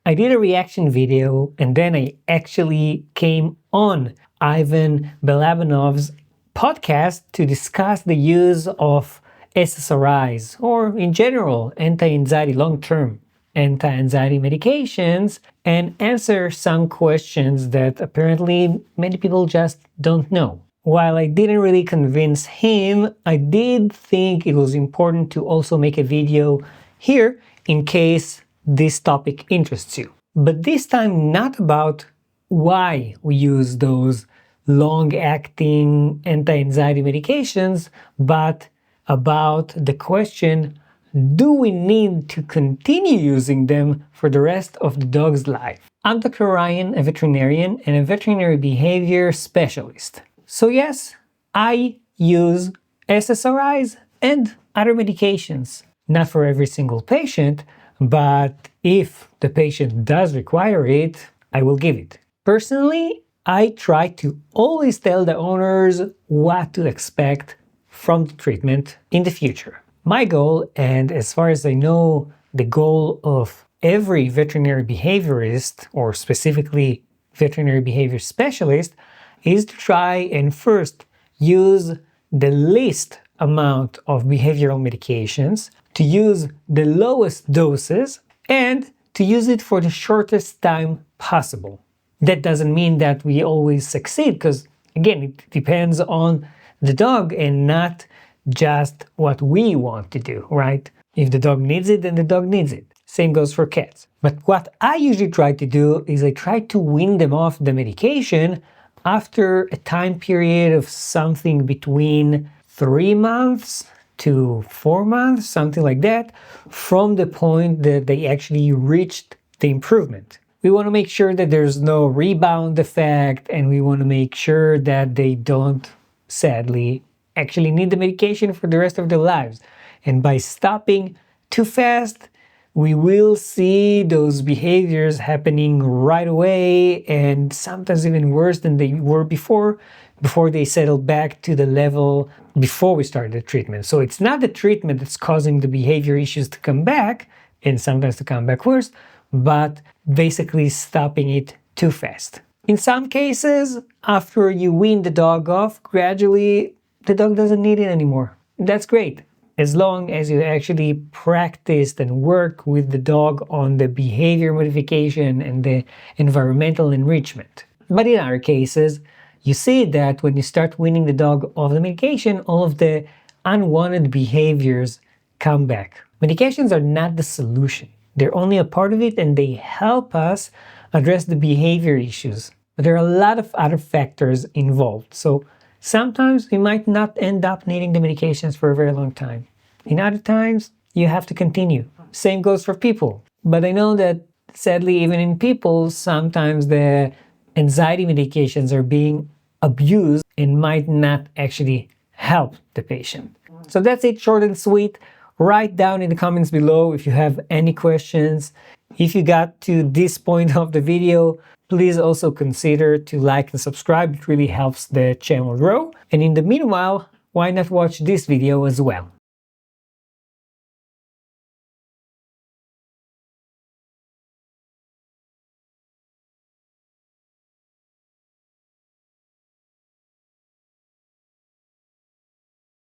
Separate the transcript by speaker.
Speaker 1: I did a reaction video and then I actually came on Ivan Balabanov's podcast to discuss the use of SSRIs, or in general, anti-anxiety, long-term anti-anxiety medications, and answer some questions that apparently many people just don't know. While I didn't really convince him, I did think it was important to also make a video here in case this topic interests you. But this time not about why we use those long-acting anti-anxiety medications, but about the question, do we need to continue using them for the rest of the dog's life? I'm Dr. Ryan, a veterinarian and a veterinary behavior specialist. So yes, I use SSRIs and other medications. Not for every single patient, but if the patient does require it, I will give it. Personally, I try to always tell the owners what to expect from the treatment in the future. My goal, and as far as I know, the goal of every veterinary behaviorist, or specifically veterinary behavior specialist, is to try and first use the least amount of behavioral medications, to use the lowest doses, and to use it for the shortest time possible. That doesn't mean that we always succeed, because again, it depends on the dog and not just what we want to do, right? If the dog needs it, then the dog needs it. Same goes for cats. But what I usually try to do is I try to wean them off the medication after a time period of something between 3 months to 4 months, something like that, from the point that they actually reached the improvement. We want to make sure that there's no rebound effect, and we want to make sure that they don't, sadly, actually need the medication for the rest of their lives. And by stopping too fast, we will see those behaviors happening right away, and sometimes even worse than they were before they settled back to the level before we started the treatment. So it's not the treatment that's causing the behavior issues to come back, and sometimes to come back worse, but basically stopping it too fast. In some cases, after you wean the dog off, gradually the dog doesn't need it anymore. That's great, as long as you actually practiced and work with the dog on the behavior modification and the environmental enrichment. But in other cases, you see that when you start weaning the dog off the medication, all of the unwanted behaviors come back. Medications are not the solution. They're only a part of it, and they help us address the behavior issues. But there are a lot of other factors involved. So sometimes we might not end up needing the medications for a very long time. In other times, you have to continue. Same goes for people. But I know that sadly, even in people, sometimes the anxiety medications are being abused and might not actually help the patient. So that's it, short and sweet. Write down in the comments below if you have any questions. If you got to this point of the video, please also consider to like and subscribe. It really helps the channel grow. And in the meanwhile, why not watch this video as well?